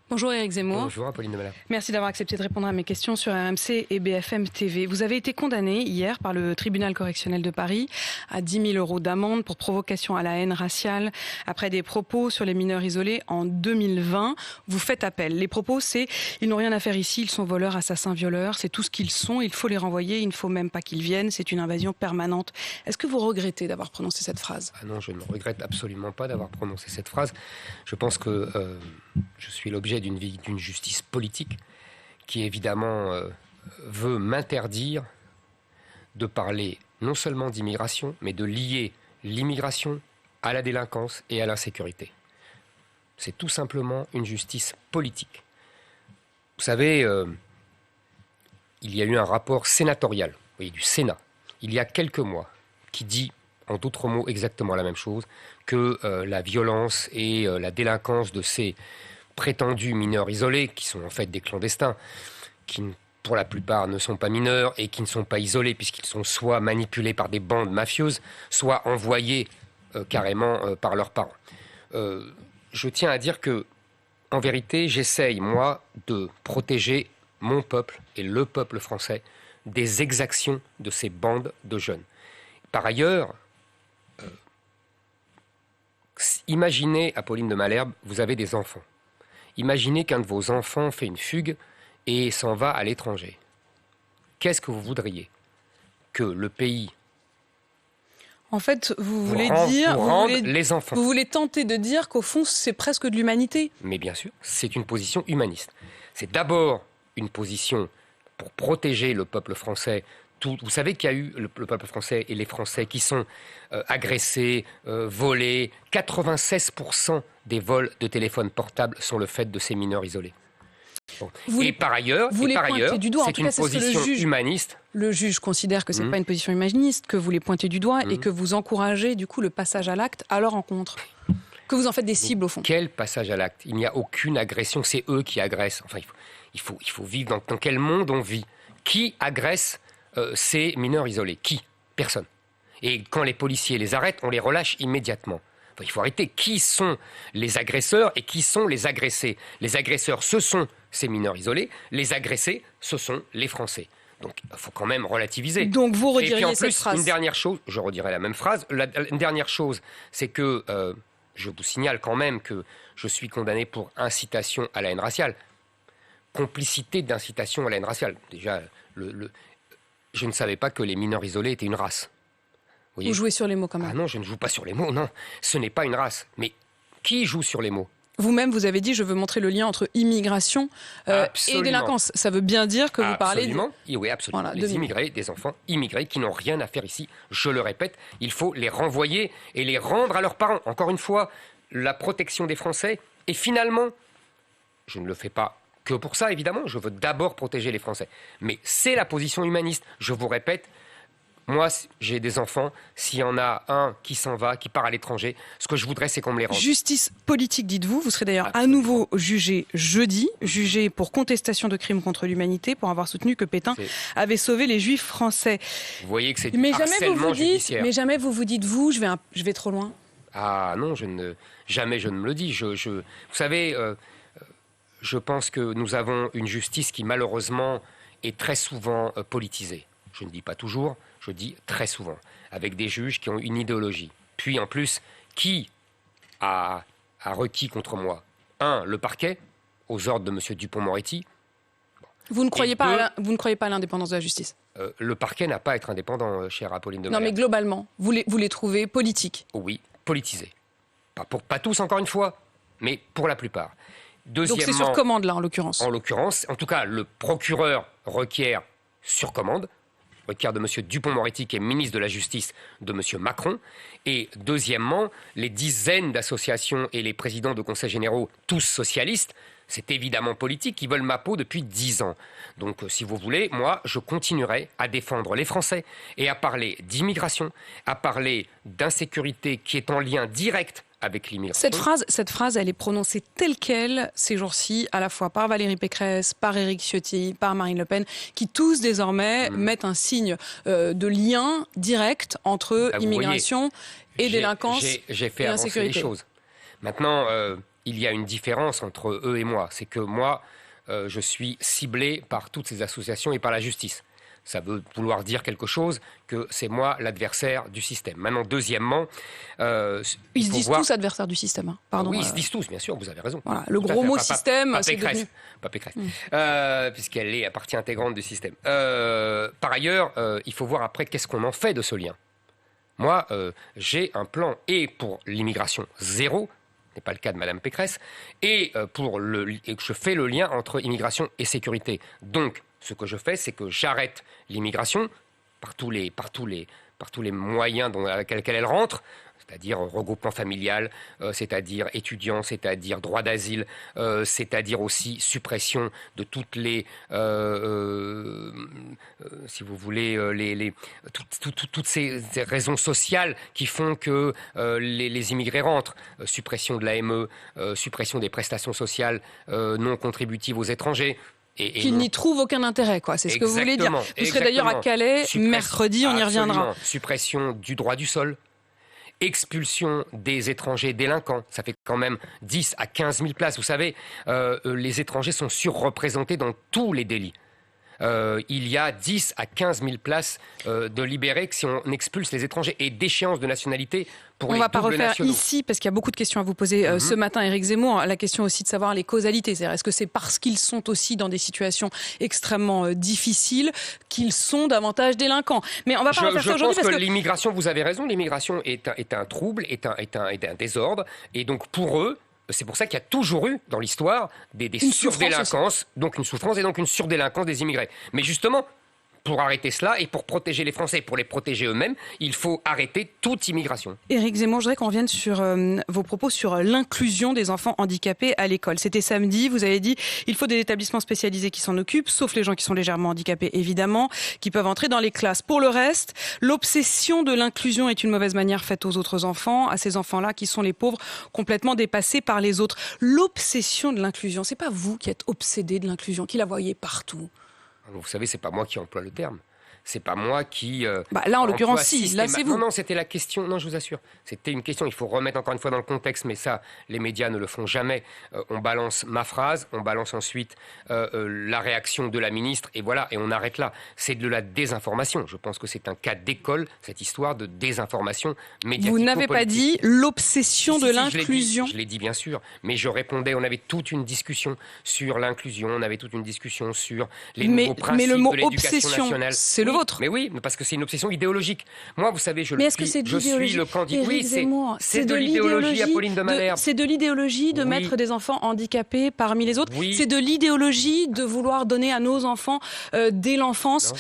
Bonjour Éric Zemmour. Bonjour Apolline de Malherbe. Merci d'avoir accepté de répondre à mes questions sur RMC et BFM TV. Vous avez été condamné hier par le tribunal correctionnel de Paris à 10 000 € d'amende pour provocation à la haine raciale après des propos sur les mineurs isolés en 2020. Vous faites appel. Les propos, c'est « ils n'ont rien à faire ici, ils sont voleurs, assassins, violeurs, c'est tout ce qu'ils sont, il faut les renvoyer, il ne faut même pas qu'ils viennent, c'est une invasion permanente ». Est-ce que vous regrettez d'avoir prononcé cette phrase ? Non, je ne regrette absolument pas d'avoir prononcé cette phrase. Je pense que je suis l'objet d'une justice politique qui évidemment veut m'interdire de parler non seulement d'immigration, mais de lier l'immigration à la délinquance et à l'insécurité. C'est tout simplement une justice politique. Vous savez, il y a eu un rapport sénatorial, du Sénat, il y a quelques mois, qui dit, en d'autres mots, exactement la même chose, que la violence et la délinquance de ces prétendus mineurs isolés, qui sont en fait des clandestins, qui pour la plupart ne sont pas mineurs et qui ne sont pas isolés puisqu'ils sont soit manipulés par des bandes mafieuses, soit envoyés carrément par leurs parents. Je tiens à dire que, en vérité, j'essaye, moi, de protéger mon peuple et le peuple français des exactions de ces bandes de jeunes. Par ailleurs, imaginez, Apolline de Malherbe, vous avez des enfants. Imaginez qu'un de vos enfants fait une fugue et s'en va à l'étranger. Qu'est-ce que vous voudriez ? Que le pays... En fait, vous voulez tenter de dire qu'au fond, c'est presque de l'humanité. Mais bien sûr, c'est une position humaniste. C'est d'abord une position pour protéger le peuple français. Vous savez qu'il y a eu le peuple français et les Français qui sont agressés, volés. 96% des vols de téléphones portables sont le fait de ces mineurs isolés. Bon. Et par ailleurs, c'est une position humaniste. Le juge considère que ce n'est pas une position humaniste, que vous les pointez du doigt et que vous encouragez du coup le passage à l'acte à leur encontre. Que vous en faites des cibles au fond. Quel passage à l'acte ? Il n'y a aucune agression, c'est eux qui agressent. Enfin, il faut vivre dans quel monde on vit ? Qui agresse ces mineurs isolés? Qui? Personne. Et quand les policiers les arrêtent, on les relâche immédiatement. Enfin, il faut arrêter. Qui sont les agresseurs et qui sont les agressés? Les agresseurs, ce sont ces mineurs isolés. Les agressés, ce sont les Français. Donc, il faut quand même relativiser. Donc, vous rediriez et puis, en plus, cette phrase. Une dernière chose, je redirai la même phrase. Une dernière chose, c'est que je vous signale quand même que je suis condamné pour incitation à la haine raciale. Complicité d'incitation à la haine raciale. Déjà, je ne savais pas que les mineurs isolés étaient une race. Vous jouez sur les mots quand même. Ah non, je ne joue pas sur les mots, non. Ce n'est pas une race. Mais qui joue sur les mots ? Vous-même, vous avez dit, je veux montrer le lien entre immigration et délinquance. Ça veut bien dire que vous parlez... Oui, absolument. Voilà, les immigrés, des enfants immigrés qui n'ont rien à faire ici. Je le répète, il faut les renvoyer et les rendre à leurs parents. Encore une fois, la protection des Français. Et finalement, je ne le fais pas que pour ça, évidemment. Je veux d'abord protéger les Français. Mais c'est la position humaniste. Je vous répète, moi, j'ai des enfants. S'il y en a un qui s'en va, qui part à l'étranger, ce que je voudrais, c'est qu'on me les rende. Justice politique, dites-vous. Vous serez d'ailleurs à nouveau jugé jeudi, jugé pour contestation de crimes contre l'humanité, pour avoir soutenu que Pétain avait sauvé les Juifs français. Vous voyez que c'est du harcèlement judiciaire. Mais jamais vous vous dites, je vais trop loin. Ah non, jamais je ne me le dis. Vous savez, je pense que nous avons une justice qui, malheureusement, est très souvent politisée. Je ne dis pas toujours, je dis très souvent, avec des juges qui ont une idéologie. Puis en plus, qui a requis contre moi ? Le parquet, aux ordres de M. Dupond-Moretti. Vous ne croyez pas à l'indépendance de la justice ? Le parquet n'a pas à être indépendant, chère Apolline de Malherbe. Non, mais globalement, vous les trouvez politiques ? Oui, politisés. Pas tous, encore une fois, mais pour la plupart. Donc c'est sur commande, là, en l'occurrence ? En l'occurrence, en tout cas, le procureur requiert sur commande, requiert de M. Dupond-Moretti, qui est ministre de la Justice de M. Macron. Et deuxièmement, les dizaines d'associations et les présidents de conseils généraux, tous socialistes, c'est évidemment politique, qui veulent ma peau depuis 10 ans. Donc, si vous voulez, moi, je continuerai à défendre les Français et à parler d'immigration, à parler d'insécurité qui est en lien direct avec l'immigration. Cette phrase, elle est prononcée telle qu'elle ces jours-ci, à la fois par Valérie Pécresse, par Éric Ciotti, par Marine Le Pen, qui tous désormais mettent un signe de lien direct entre immigration et délinquance et insécurité. J'ai fait avancer les choses. Maintenant, il y a une différence entre eux et moi. C'est que moi, je suis ciblé par toutes ces associations et par la justice. Ça veut vouloir dire quelque chose, que c'est moi l'adversaire du système. Maintenant, deuxièmement... ils se disent tous adversaires du système. Hein. Pardon, oui, ils se disent tous, bien sûr, vous avez raison. Voilà, le gros mot système, c'est devenu... Pas Pécresse, puisqu'elle est partie intégrante du système. Par ailleurs, il faut voir après qu'est-ce qu'on en fait de ce lien. Moi, j'ai un plan, et pour l'immigration zéro, ce n'est pas le cas de Mme Pécresse, et je fais le lien entre immigration et sécurité. Donc, ce que je fais, c'est que j'arrête l'immigration par tous les moyens avec lesquels elle rentre, c'est-à-dire regroupement familial, c'est-à-dire étudiants, c'est-à-dire droit d'asile, c'est-à-dire aussi suppression de toutes les, si vous voulez, toutes ces raisons sociales qui font que les immigrés rentrent. Suppression de l'AME, suppression des prestations sociales non contributives aux étrangers. Qu'ils n'y trouvent aucun intérêt, quoi. C'est ce que vous voulez dire. Vous serez d'ailleurs à Calais mercredi, on y reviendra. Suppression du droit du sol. Expulsion des étrangers délinquants, ça fait quand même 10 à 15 000 places. Vous savez, les étrangers sont surreprésentés dans tous les délits. Il y a 10 à 15 000 places de libérés si on expulse les étrangers et d'échéance de nationalité pour les doubles nationaux. On ne va pas refaire ici, parce qu'il y a beaucoup de questions à vous poser ce matin, Éric Zemmour. La question aussi de savoir les causalités. C'est-à-dire, est-ce que c'est parce qu'ils sont aussi dans des situations extrêmement difficiles qu'ils sont davantage délinquants? Mais on ne va pas refaire ça aujourd'hui. Je pense que l'immigration, vous avez raison, l'immigration est un trouble, est un désordre. Et donc pour eux, c'est pour ça qu'il y a toujours eu, dans l'histoire, des surdélinquances, donc une souffrance et donc une surdélinquance des immigrés. Mais justement, pour arrêter cela et pour protéger les Français, pour les protéger eux-mêmes, il faut arrêter toute immigration. Éric Zemmour, je voudrais qu'on revienne sur vos propos sur l'inclusion des enfants handicapés à l'école. C'était samedi, vous avez dit il faut des établissements spécialisés qui s'en occupent, sauf les gens qui sont légèrement handicapés, évidemment, qui peuvent entrer dans les classes. Pour le reste, l'obsession de l'inclusion est une mauvaise manière faite aux autres enfants, à ces enfants-là qui sont les pauvres, complètement dépassés par les autres. L'obsession de l'inclusion, c'est pas vous qui êtes obsédé de l'inclusion, qui la voyez partout. Vous savez, c'est pas moi qui emploie le terme. C'est pas moi qui... là, en l'occurrence, si. Là, c'est vous. Non, c'était la question. Non, je vous assure. C'était une question. Il faut remettre encore une fois dans le contexte, mais ça, les médias ne le font jamais. On balance ma phrase, on balance ensuite la réaction de la ministre, et voilà, et on arrête là. C'est de la désinformation. Je pense que c'est un cas d'école, cette histoire de désinformation médiatique. Vous n'avez pas dit l'obsession de l'inclusion. Je l'ai dit, bien sûr. Mais je répondais, on avait toute une discussion sur l'inclusion, on avait toute une discussion sur les nouveaux principes de l'éducation nationale. C'est le vôtre. Mais oui, parce que c'est une obsession idéologique. Moi, vous savez, je suis le candidat. Oui, c'est de l'idéologie, Apolline de Malherbe. C'est de l'idéologie de mettre des enfants handicapés parmi les autres. Oui. C'est de l'idéologie de vouloir donner à nos enfants, dès l'enfance,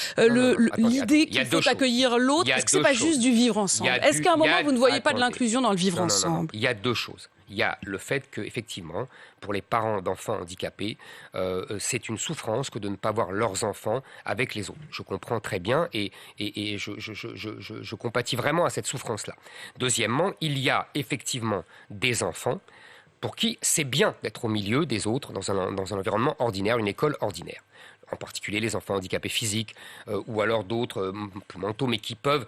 l'idée qu'il faut accueillir l'autre. Est-ce que c'est pas juste du vivre ensemble? Est-ce qu'à un moment, vous ne voyez pas de l'inclusion dans le vivre ensemble? Il y a deux choses. Il y a le fait qu'effectivement, pour les parents d'enfants handicapés, c'est une souffrance que de ne pas voir leurs enfants avec les autres. Je comprends très bien et je compatis vraiment à cette souffrance-là. Deuxièmement, il y a effectivement des enfants pour qui c'est bien d'être au milieu des autres dans un environnement ordinaire, une école ordinaire. En particulier les enfants handicapés physiques ou alors d'autres mentaux, mais qui peuvent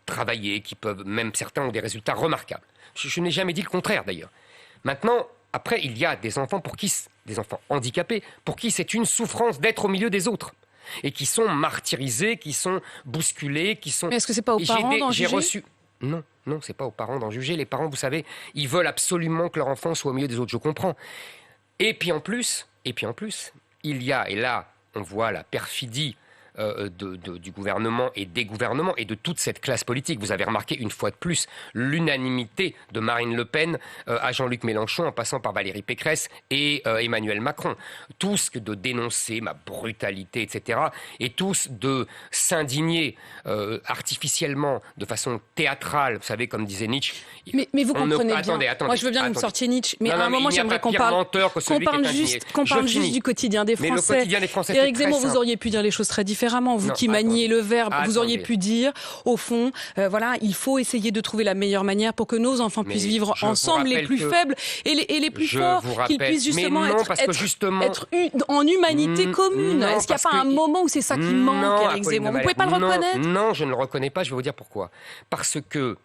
travailler, même certains ont des résultats remarquables. Je n'ai jamais dit le contraire d'ailleurs. Maintenant, après, il y a des enfants des enfants handicapés, pour qui c'est une souffrance d'être au milieu des autres. Et qui sont martyrisés, qui sont bousculés, qui sont... Mais est-ce que c'est pas aux parents d'en juger ? Non, c'est pas aux parents d'en juger. Les parents, vous savez, ils veulent absolument que leur enfant soit au milieu des autres, je comprends. Et puis en plus, il y a, et là, on voit la perfidie du gouvernement et des gouvernements et de toute cette classe politique. Vous avez remarqué une fois de plus l'unanimité de Marine Le Pen à Jean-Luc Mélenchon en passant par Valérie Pécresse et Emmanuel Macron. Tous de dénoncer ma brutalité, etc. Et tous de s'indigner artificiellement, de façon théâtrale, vous savez, comme disait Nietzsche. Mais vous comprenez bien. Attendez, moi, je veux bien que vous sortiez Nietzsche, mais à un moment, j'aimerais qu'on parle juste du quotidien des Français. Mais le quotidien des Français, Éric Zemmour, vous auriez pu dire les choses très différemment. Vous qui maniez le verbe, vous auriez pu dire, au fond, il faut essayer de trouver la meilleure manière pour que nos enfants puissent vivre ensemble, les plus faibles et les plus forts, qu'ils puissent justement être en humanité commune. Est-ce qu'il n'y a pas un moment où c'est ça qui manque, Éric Zemmour? Vous ne pouvez pas le reconnaître? Non, je ne le reconnais pas, je vais vous dire pourquoi. Parce que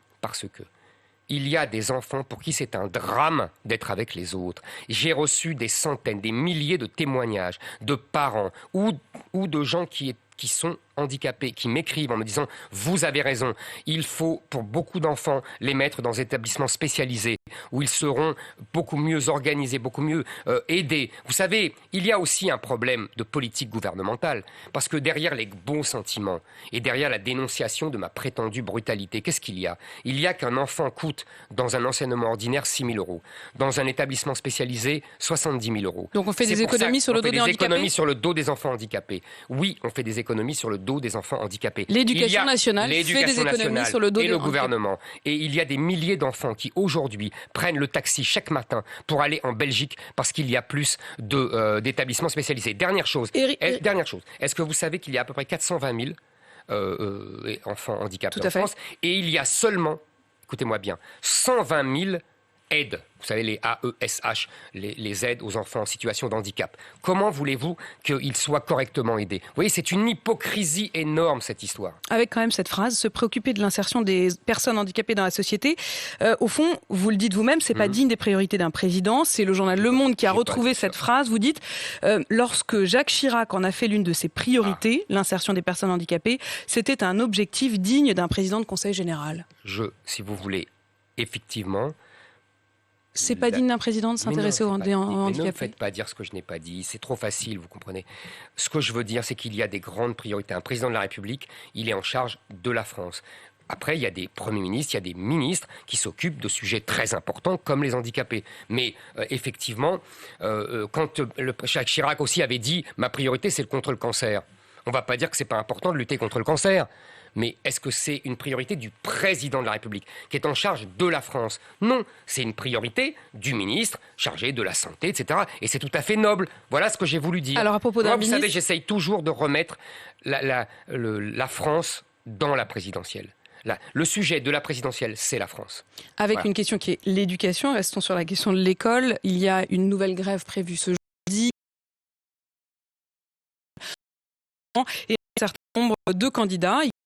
il y a des enfants pour qui c'est un drame d'être avec les autres. J'ai reçu des centaines, des milliers de témoignages de parents ou de gens qui sont handicapés, qui m'écrivent en me disant « Vous avez raison, il faut pour beaucoup d'enfants les mettre dans des établissements spécialisés où ils seront beaucoup mieux organisés, beaucoup mieux aidés. » Vous savez, il y a aussi un problème de politique gouvernementale parce que derrière les bons sentiments et derrière la dénonciation de ma prétendue brutalité, qu'est-ce qu'il y a ? Il y a qu'un enfant coûte dans un enseignement ordinaire 6 000 €, dans un établissement spécialisé 70 000 €. Donc on fait des économies sur le dos des handicapés ? On fait des économies sur le dos des enfants handicapés. Oui, on fait des économies sur le dos des enfants handicapés. L'éducation nationale fait des économies sur le dos des handicapés. Et le gouvernement. Et il y a des milliers d'enfants qui aujourd'hui prennent le taxi chaque matin pour aller en Belgique parce qu'il y a plus d'établissements spécialisés. Dernière chose. Est-ce que vous savez qu'il y a à peu près 420 000 enfants handicapés en France et il y a seulement, écoutez-moi bien, 120 000 aides, vous savez, les AESH, les aides aux enfants en situation de handicap. Comment voulez-vous qu'ils soient correctement aidés ? Vous voyez, c'est une hypocrisie énorme, cette histoire. Avec quand même cette phrase, se préoccuper de l'insertion des personnes handicapées dans la société. Au fond, vous le dites vous-même, c'est pas digne des priorités d'un président. C'est le journal Le Monde qui a retrouvé cette phrase. Vous dites, lorsque Jacques Chirac en a fait l'une de ses priorités, l'insertion des personnes handicapées, c'était un objectif digne d'un président de Conseil général. Si vous voulez, effectivement... C'est pas digne d'un président de s'intéresser aux handicapés. Ne me faites pas dire ce que je n'ai pas dit. C'est trop facile, vous comprenez. Ce que je veux dire, c'est qu'il y a des grandes priorités. Un président de la République, il est en charge de la France. Après, il y a des premiers ministres, il y a des ministres qui s'occupent de sujets très importants comme les handicapés. Mais effectivement, quand Jacques Chirac aussi avait dit « ma priorité, c'est contre le cancer », on ne va pas dire que ce n'est pas important de lutter contre le cancer. Mais est-ce que c'est une priorité du président de la République qui est en charge de la France ? Non, c'est une priorité du ministre chargé de la santé, etc. Et c'est tout à fait noble. Voilà ce que j'ai voulu dire. Alors à propos d'un ministre... Vous savez, j'essaye toujours de remettre la France dans la présidentielle. Le sujet de la présidentielle, c'est la France. Avec une question qui est l'éducation, restons sur la question de l'école. Il y a une nouvelle grève prévue ce jeudi. Et un certain nombre de candidats...